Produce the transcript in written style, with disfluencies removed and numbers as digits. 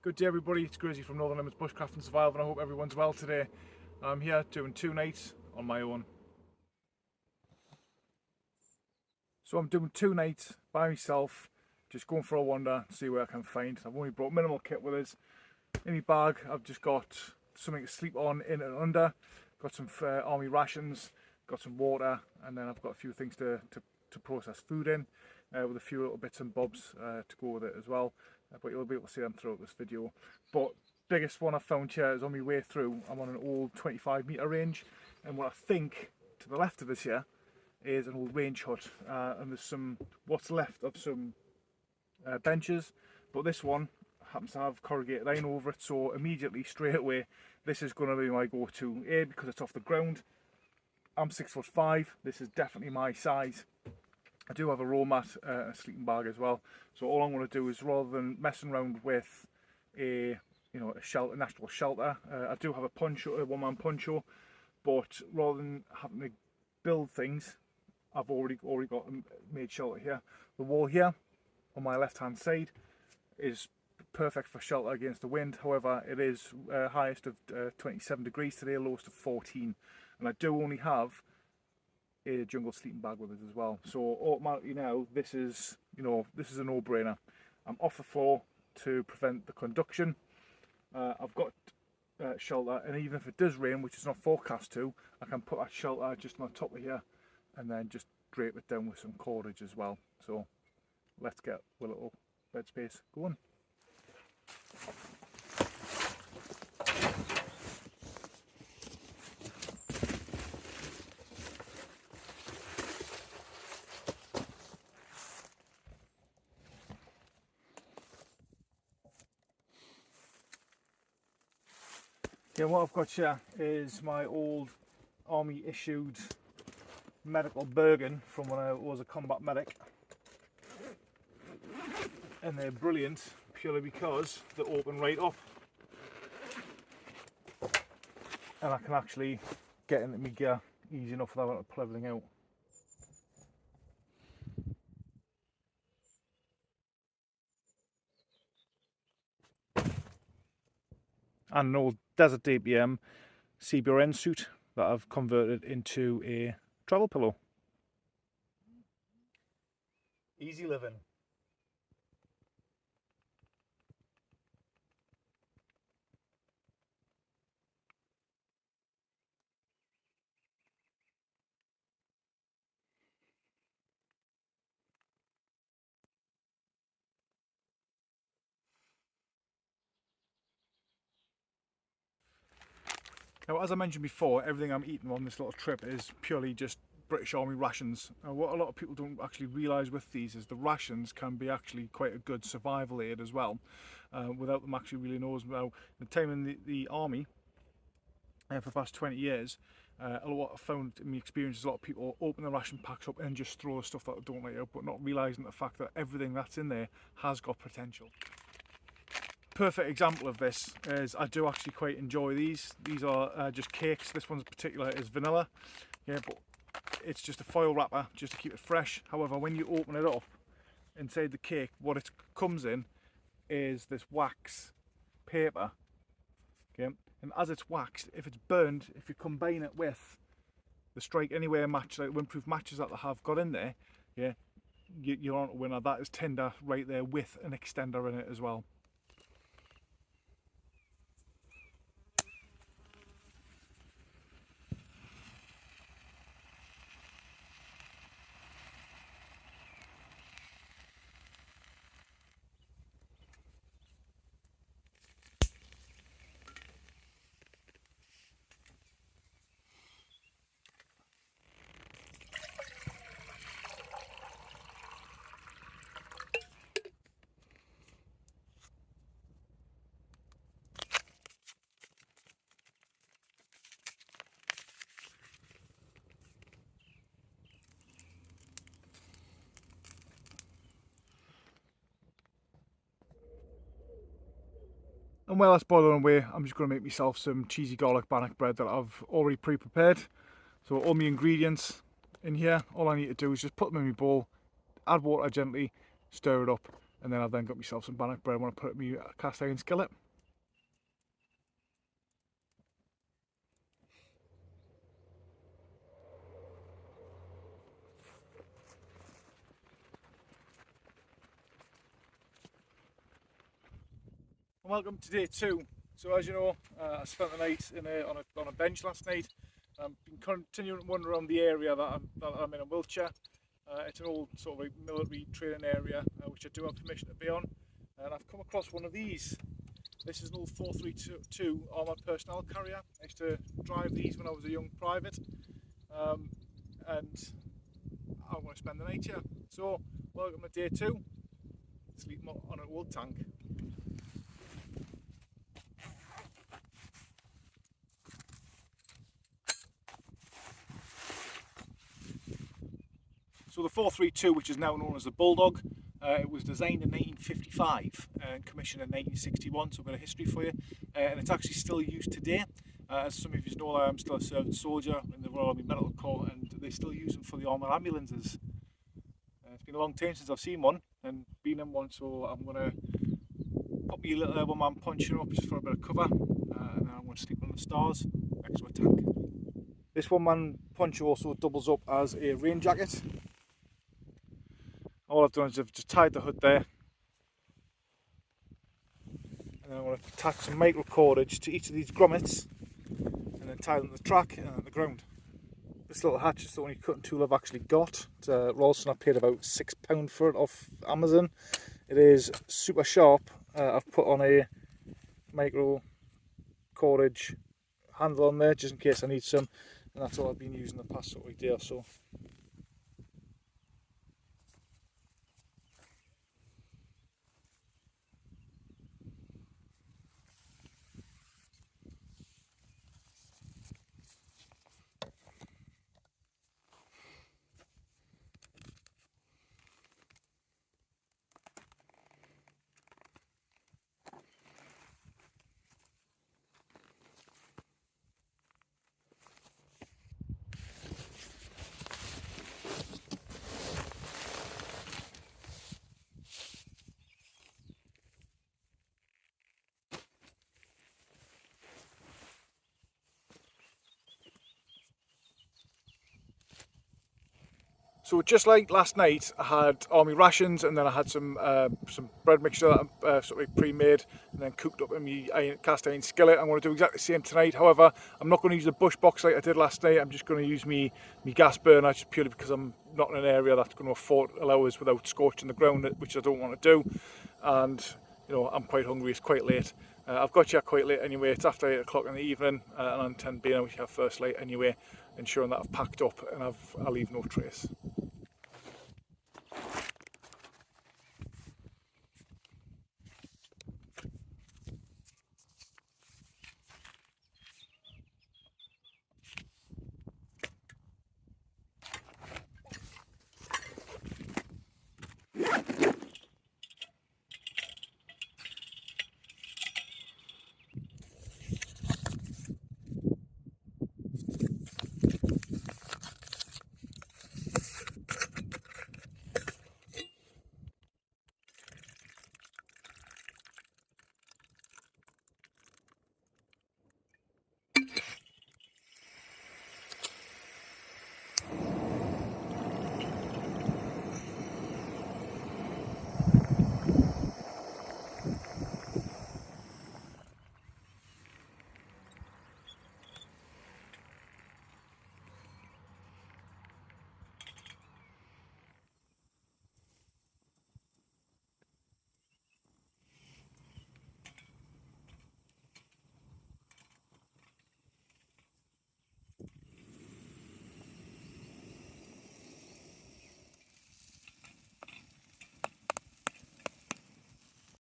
Good day everybody, it's Grayzy from Northern Limits Bushcraft and Survival, and I hope everyone's well today. I'm here doing 2 nights on my own. So I'm doing 2 nights by myself, just going for a wander, see what I can find. I've only brought minimal kit with us. In my bag I've just got something to sleep on in and under, got some army rations, got some water, and then I've got a few things to process food in, with a few little bits and bobs to go with it as well. But you'll be able to see them throughout this video. But biggest one I found here is on my way through. I'm on an old 25 metre range, and what I think to the left of us here is an old range hut, and there's some what's left of some benches, but this one happens to have corrugated iron over it, so immediately straight away this is going to be my go-to. A, because it's off the ground. I'm 6'5", this is definitely my size. I do have a roll mat, a sleeping bag as well. So all I'm going to do is, rather than messing around with a a natural shelter, I do have a poncho, a one-man poncho, but rather than having to build things, I've already got a made shelter here. The wall here on my left-hand side is perfect for shelter against the wind. However, it is highest of 27 degrees today, lowest of 14, and I do only have a jungle sleeping bag with us as well. So automatically now this is a no-brainer. I'm off the floor to prevent the conduction. I've got shelter, and even if it does rain, which is not forecast to, I can put that shelter just on the top of here and then just drape it down with some cordage as well. So let's get a little bed space going. Yeah, what I've got here is my old army issued medical Bergen from when I was a combat medic, and they're brilliant purely because they open right up and I can actually get into my gear easy enough without having to pull everything out. And an old Desert DPM CBRN suit that I've converted into a travel pillow. Easy living. Now, as I mentioned before, everything I'm eating on this little trip is purely just British Army rations. What a lot of people don't actually realise with these is the rations can be actually quite a good survival aid as well, without them actually really knowing. Now, the time in the army, for the past 20 years, a lot I've found in my experience is a lot of people open the ration packs up and just throw the stuff that they don't like out, but not realising the fact that everything that's in there has got potential. Perfect example of this is I do actually quite enjoy these. These are just cakes. This one's particular is vanilla, yeah, but it's just a foil wrapper just to keep it fresh. However, when you open it up inside the cake, what it comes in is this wax paper, okay, and as it's waxed, if it's burned, if you combine it with the Strike Anywhere match, like the windproof matches that they have got in there, yeah, you're on a winner. That is tender right there with an extender in it as well. And while that's boiling away, I'm just going to make myself some cheesy garlic bannock bread that I've already pre-prepared. So all my ingredients in here, all I need to do is just put them in my bowl, add water gently, stir it up, and then I've then got myself some bannock bread I want to put in my cast iron skillet. And welcome to day 2. So as you know, I spent the night on a bench last night. I've been continuing to wander around the area that I'm in Wiltshire. It's an old sort of like military training area, which I do have permission to be on. And I've come across one of these. This is an old 432 armoured personnel carrier. I used to drive these when I was a young private, and I want to spend the night here. So welcome to day 2, sleeping on an old tank. So the 432, which is now known as the Bulldog, it was designed in 1955 and commissioned in 1961, so a bit of history for you. And it's actually still used today. As some of you know, I'm still a serving soldier in the Royal Army Medical Corps, and they still use them for the armoured ambulances. It's been a long time since I've seen one and been in one, so I'm going to put me a little one-man poncho up just for a bit of cover, and then I'm going to sleep under the stars next to a tank. This one-man poncho also doubles up as a rain jacket. All I've done is I've just tied the hood there, and then I'm going to attach some micro cordage to each of these grommets and then tie them to the track and at the ground. This little hatch is the only cutting tool I've actually got. It's Ralston. I paid about £6 for it off Amazon. It is super sharp. I've put on a micro cordage handle on there just in case I need some, and that's all I've been using the past sort of day or so. So just like last night, I had army rations, and then I had some bread mixture that I sort of pre-made and then cooked up in my cast iron skillet. I'm going to do exactly the same tonight. However, I'm not going to use the bush box like I did last night. I'm just going to use my gas burner, just purely because I'm not in an area that's going to allow us without scorching the ground, which I don't want to do. And you know, I'm quite hungry. It's quite late. I've got here quite late anyway. It's after 8 o'clock in the evening, and I intend being out here first light anyway, ensuring that I've packed up and I leave no trace.